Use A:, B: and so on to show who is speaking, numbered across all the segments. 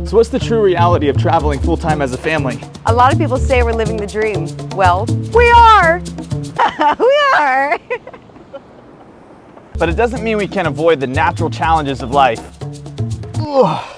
A: So what's the true reality of traveling full-time as a family?
B: A lot of people say we're living the dream. Well, we are! We are!
A: But it doesn't mean we can avoid the natural challenges of life. Ugh.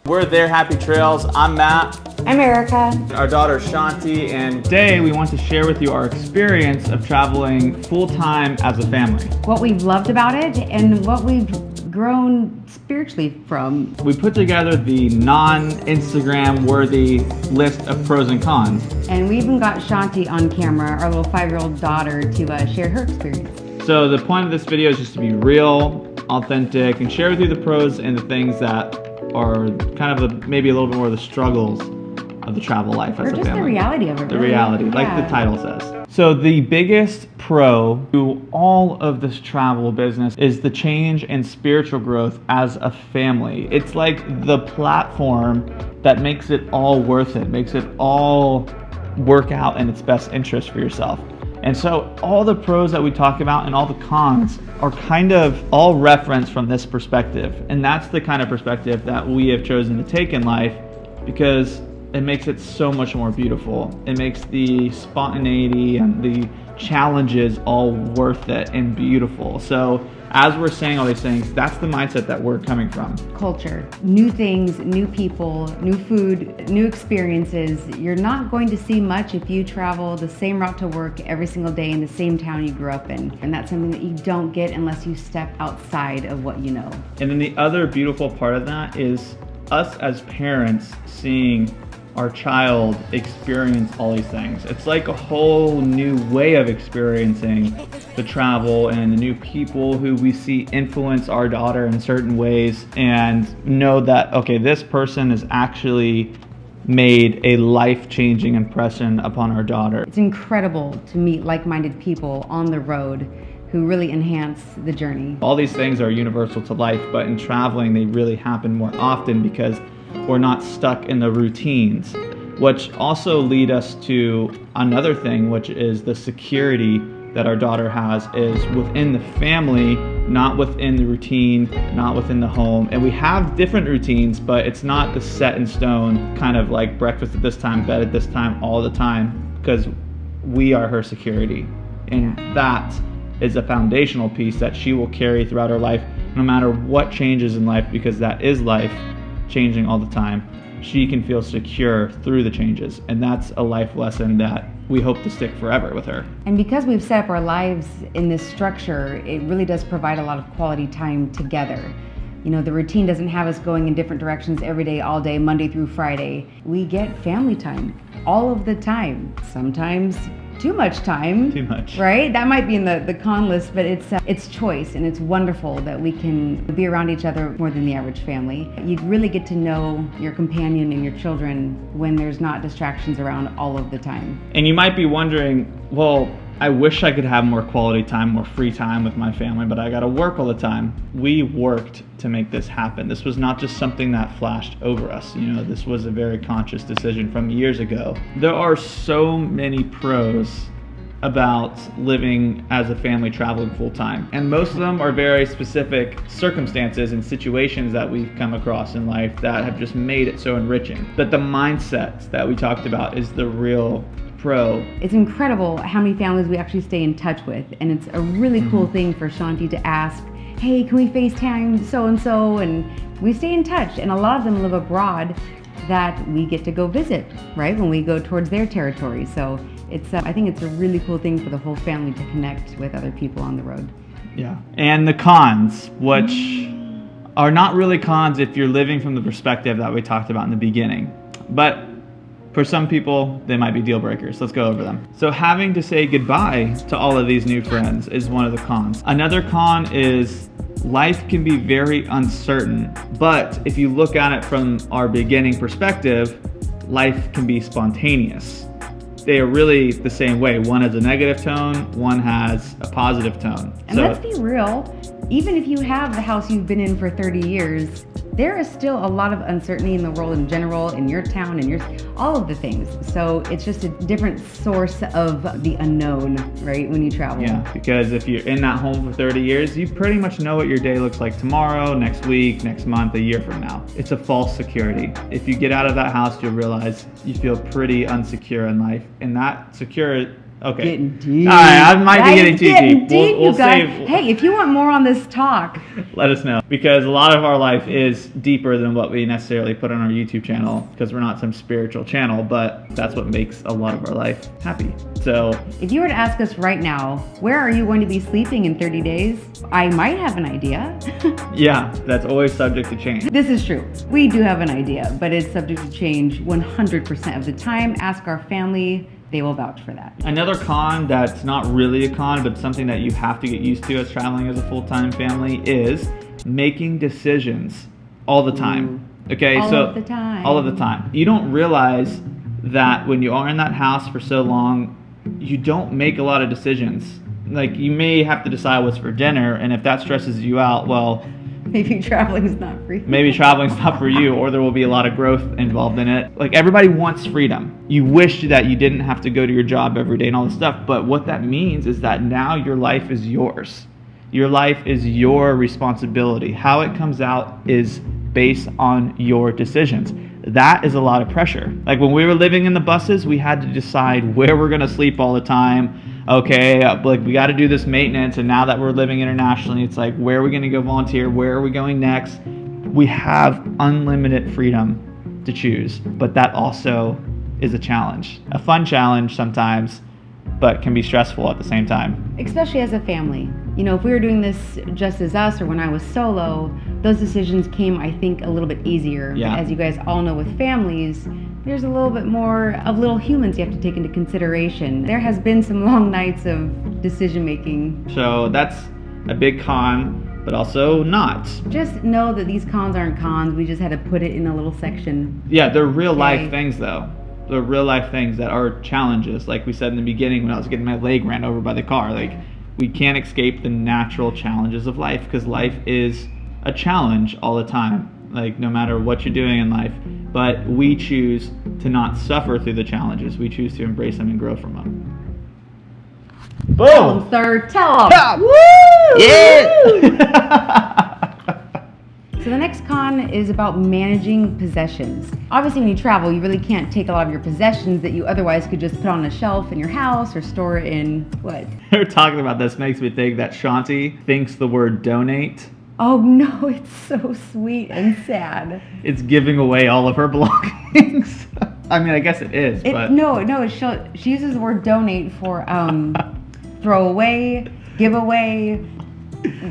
A: We're Theirhappytails. I'm Matt.
B: I'm Erica.
A: Our daughter Shanti, and today we want to share with you our experience of traveling full-time as a family.
C: What we've loved about it and what we've grown spiritually from.
A: We put together the non-Instagram worthy list of pros and cons.
C: And we even got Shanti on camera, our little 5-year-old daughter, to share her experience.
A: So the point of this video is just to be real, authentic, and share with you the pros and the things that are kind of maybe a little bit more of the struggles of the travel life as a family.
C: Or just the reality of it.
A: The reality, like the title says. So the biggest pro to all of this travel business is the change and spiritual growth as a family. It's like the platform that makes it all worth it, makes it all work out in its best interest for yourself. And so all the pros that we talk about and all the cons are kind of all referenced from this perspective. And that's the kind of perspective that we have chosen to take in life because it makes it so much more beautiful. It makes the spontaneity and the challenges all worth it and beautiful. So as we're saying all these things, that's the mindset that we're coming from.
C: Culture, new things, new people, new food, new experiences. You're not going to see much if you travel the same route to work every single day in the same town you grew up in. And that's something that you don't get unless you step outside of what you know.
A: And then the other beautiful part of that is us as parents seeing our child experience all these things. It's like a whole new way of experiencing the travel and the new people who we see influence our daughter in certain ways and know that, okay, this person has actually made a life-changing impression upon our daughter.
C: It's incredible to meet like-minded people on the road who really enhance the journey.
A: All these things are universal to life, but in traveling they really happen more often because we're not stuck in the routines, which also lead us to another thing, which is the security that our daughter has is within the family, not within the routine, not within the home. And we have different routines, but it's not the set in stone kind of like breakfast at this time, bed at this time, all the time, because we are her security. And that is a foundational piece that she will carry throughout her life, no matter what changes in life, because that is life. Changing all the time, she can feel secure through the changes, and that's a life lesson that we hope to stick forever with her.
C: And because we've set up our lives in this structure, it really does provide a lot of quality time together. You know, the routine doesn't have us going in different directions every day, all day, Monday through Friday. We get family time all of the time. Sometimes too much time.
A: Too much.
C: Right? That might be in the con list, but it's choice, and it's wonderful that we can be around each other more than the average family. You really get to know your companion and your children when there's not distractions around all of the time.
A: And you might be wondering, well, I wish I could have more quality time, more free time with my family, but I gotta work all the time. We worked to make this happen. This was not just something that flashed over us. You know, this was a very conscious decision from years ago. There are so many pros about living as a family traveling full time. And most of them are very specific circumstances and situations that we've come across in life that have just made it so enriching. But the mindset that we talked about is the real pro.
C: It's incredible how many families we actually stay in touch with, and it's a really cool thing for Shanti to ask, hey, can we FaceTime so-and-so? And we stay in touch, and a lot of them live abroad that we get to go visit, right, when we go towards their territory. So it's, I think it's a really cool thing for the whole family to connect with other people on the road.
A: Yeah, and the cons, which are not really cons if you're living from the perspective that we talked about in the beginning, but for some people, they might be deal breakers. Let's go over them. So having to say goodbye to all of these new friends is one of the cons. Another con is life can be very uncertain, but if you look at it from our beginning perspective, life can be spontaneous. They are really the same way. One has a negative tone, one has a positive tone.
C: And let's be real, even if you have the house you've been in for 30 years, there is still a lot of uncertainty in the world in general, in your town, all of the things. So it's just a different source of the unknown, right, when you travel.
A: Yeah, because if you're in that home for 30 years, you pretty much know what your day looks like tomorrow, next week, next month, a year from now. It's a false security. If you get out of that house, you'll realize you feel pretty unsecure in life. And that secure, okay.
C: Getting deep.
A: All right, I might be getting too deep. We'll
C: you guys.
A: save.
C: Hey, if you want more on this talk,
A: let us know, because a lot of our life is deeper than what we necessarily put on our YouTube channel, because we're not some spiritual channel, but that's what makes a lot of our life happy. So
C: if you were to ask us right now, where are you going to be sleeping in 30 days? I might have an idea.
A: yeah, that's always subject to change.
C: This is true. We do have an idea, but it's subject to change 100% of the time. Ask our family. They will vouch for that.
A: Another con that's not really a con, but something that you have to get used to as traveling as a full-time family is making decisions all the time. Okay,
C: all of the time.
A: All of the time. You don't realize that when you are in that house for so long, you don't make a lot of decisions. Like, you may have to decide what's for dinner, and if that stresses you out, well,
C: maybe traveling's not for you.
A: Maybe traveling's not for you, or there will be a lot of growth involved in it. Like, everybody wants freedom. You wish that you didn't have to go to your job every day and all this stuff, but what that means is that now your life is yours. Your life is your responsibility. How it comes out is based on your decisions. That is a lot of pressure. Like, when we were living in the buses, we had to decide where we're gonna sleep all the time. Okay, like, we got to do this maintenance, and now that we're living internationally, it's like, where are we going to go volunteer? Where are we going next? We have unlimited freedom to choose, but that also is a challenge. A fun challenge sometimes, but can be stressful at the same time.
C: Especially as a family. You know, if we were doing this just as us, or when I was solo, those decisions came, I think, a little bit easier.
A: Yeah.
C: But as you guys all know, with families, there's a little bit more of little humans you have to take into consideration. There has been some long nights of decision making.
A: So that's a big con, but also not.
C: Just know that these cons aren't cons. We just had to put it in a little section.
A: Yeah, they're real life things, though. They're real life things that are challenges. Like we said in the beginning when I was getting my leg ran over by the car. Like, we can't escape the natural challenges of life, because life is a challenge all the time. Like, no matter what you're doing in life, but we choose to not suffer through the challenges. We choose to embrace them and grow from them. Boom!
C: Tell them, sir. Tell them.
A: Yeah.
C: Woo!
A: Yeah!
C: So the next con is about managing possessions. Obviously, when you travel, you really can't take a lot of your possessions that you otherwise could just put on a shelf in your house or store in what?
A: We're talking about this makes me think that Shanti thinks the word donate.
C: Oh no, it's so sweet and sad.
A: It's giving away all of her belongings. I mean, I guess it is, but...
C: No, she uses the word donate for throw away, give away,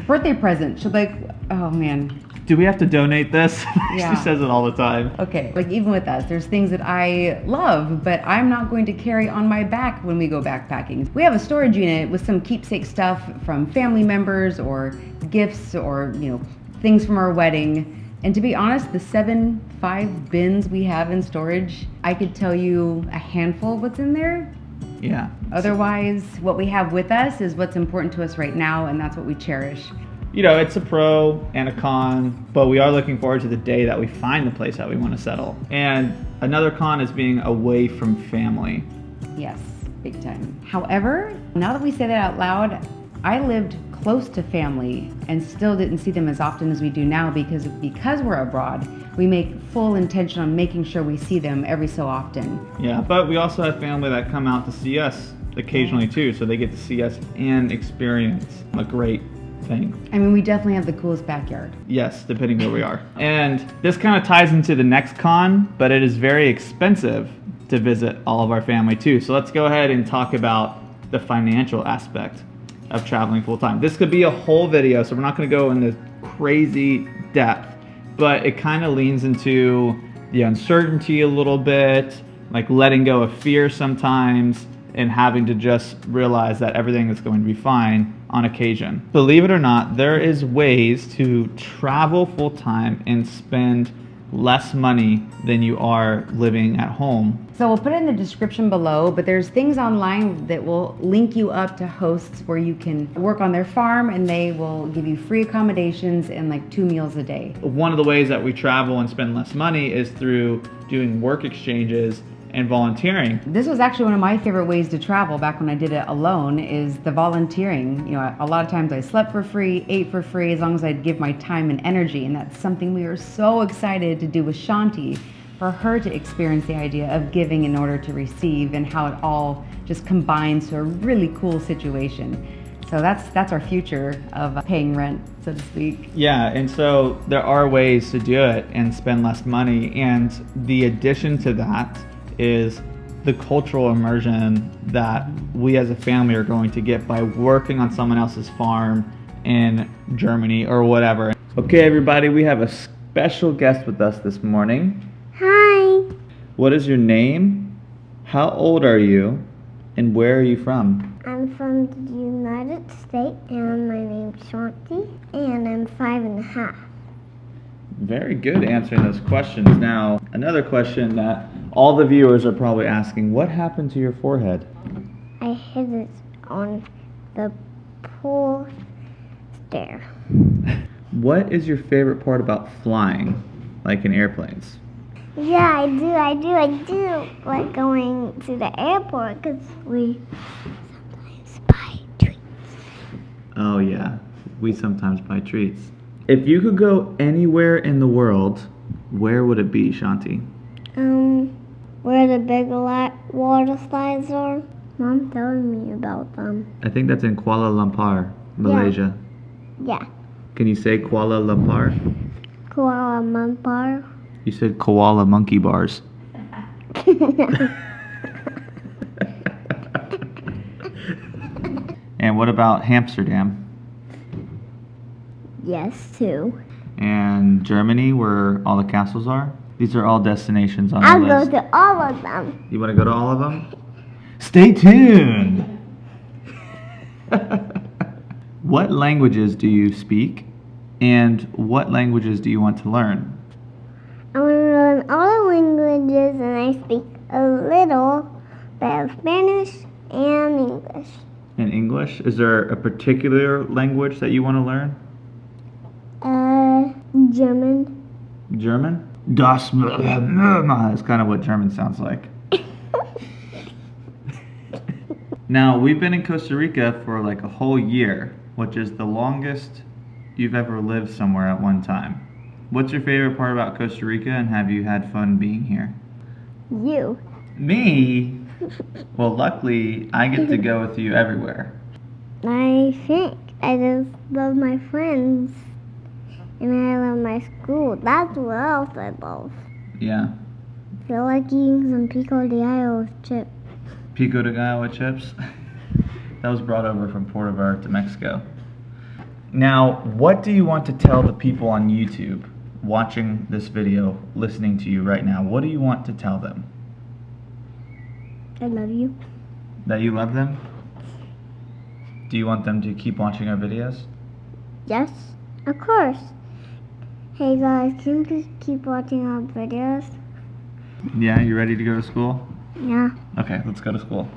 C: birthday present. She'll be like, oh man.
A: Do we have to donate this?
C: Yeah.
A: She says it all the time.
C: Okay, like even with us, there's things that I love, but I'm not going to carry on my back when we go backpacking. We have a storage unit with some keepsake stuff from family members or gifts or, you know, things from our wedding. And to be honest, the 5 bins we have in storage, I could tell you a handful of what's in there.
A: Yeah.
C: Otherwise, what we have with us is what's important to us right now, and that's what we cherish.
A: You know, it's a pro and a con, but we are looking forward to the day that we find the place that we want to settle. And another con is being away from family.
C: Yes, big time. However, now that we say that out loud, I lived close to family and still didn't see them as often as we do now because we're abroad. We make full intention on making sure we see them every so often.
A: Yeah, but we also have family that come out to see us occasionally too, so they get to see us and experience a great thing.
C: I mean, we definitely have the coolest backyard.
A: Yes, depending where we are. And this kind of ties into the next con, but it is very expensive to visit all of our family too. So let's go ahead and talk about the financial aspect of traveling full time. This could be a whole video, so we're not going to go into crazy depth, but it kind of leans into the uncertainty a little bit, like letting go of fear sometimes, and having to just realize that everything is going to be fine on occasion. Believe it or not, there is ways to travel full time and spend less money than you are living at home.
C: So we'll put it in the description below, but there's things online that will link you up to hosts where you can work on their farm and they will give you free accommodations and like 2 meals a day.
A: One of the ways that we travel and spend less money is through doing work exchanges and volunteering.
C: This was actually one of my favorite ways to travel back when I did it alone, is the volunteering. You know, a lot of times I slept for free, ate for free, as long as I'd give my time and energy. And that's something we were so excited to do with Shanti, for her to experience the idea of giving in order to receive and how it all just combines to a really cool situation. So that's our future of paying rent, so to speak.
A: Yeah, and so there are ways to do it and spend less money. And the addition to that is the cultural immersion that we as a family are going to get by working on someone else's farm in Germany or whatever. Okay, everybody, we have a special guest with us this morning.
D: Hi,
A: What is your name? How old are you? And where are you from?
D: I'm from the United States and my name's Shanti and I'm 5.5.
A: Very good answering those questions. Now, another question that all the viewers are probably asking, what happened to your forehead?
D: I hit it on the pool stair.
A: What is your favorite part about flying, like in airplanes?
D: Yeah, I do like going to the airport because we sometimes buy treats.
A: Oh yeah, we sometimes buy treats. If you could go anywhere in the world, where would it be, Shanti?
D: Where the big water slides are. Mom told me about them.
A: I think that's in Kuala Lumpur, Malaysia.
D: Yeah,
A: Can you say Kuala Lumpur?
D: Kuala Lumpur.
A: You said koala monkey bars. And what about Amsterdam?
D: Yes, too.
A: And Germany, where all the castles are? These are all destinations on our
D: I'll go
A: list.
D: to all of them.
A: You want to go to all of them? Stay tuned! What languages do you speak? And what languages do you want to learn?
D: I want to learn all the languages and I speak a little bit of Spanish and English.
A: In English? Is there a particular language that you want to learn?
D: German.
A: German? Das is kind of what German sounds like. Now, we've been in Costa Rica for like a whole year, which is the longest you've ever lived somewhere at one time. What's your favorite part about Costa Rica, and have you had fun being here?
D: You.
A: Me? Well, luckily, I get to go with you everywhere.
D: I think I just love my friends and I love my school. That's what else I love.
A: Yeah.
D: I feel like eating some pico de gallo with chips.
A: Pico de gallo chips? That was brought over from Puerto Vallarta, Mexico. Now, what do you want to tell the people on YouTube watching this video, listening to you right now? What do you want to tell them?
D: I love you.
A: That you love them? Do you want them to keep watching our videos?
D: Yes, of course. Hey guys, can you just keep watching our videos?
A: Yeah, you ready to go to school?
D: Yeah.
A: Okay, let's go to school.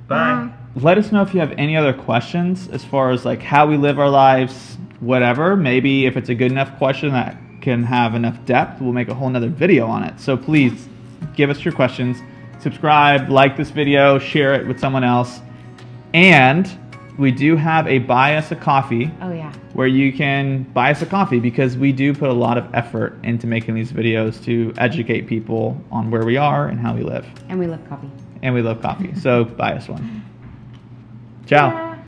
A: Bye. Let us know if you have any other questions as far as like how we live our lives, whatever. Maybe if it's a good enough question that can have enough depth, we'll make a whole nother video on it. So please give us your questions, subscribe, like this video, share it with someone else. And we do have a buy us a coffee.
C: Oh yeah.
A: Where you can buy us a coffee, because we do put a lot of effort into making these videos to educate people on where we are and how we live.
C: And we love coffee.
A: And we love coffee, so buy us one. Ciao.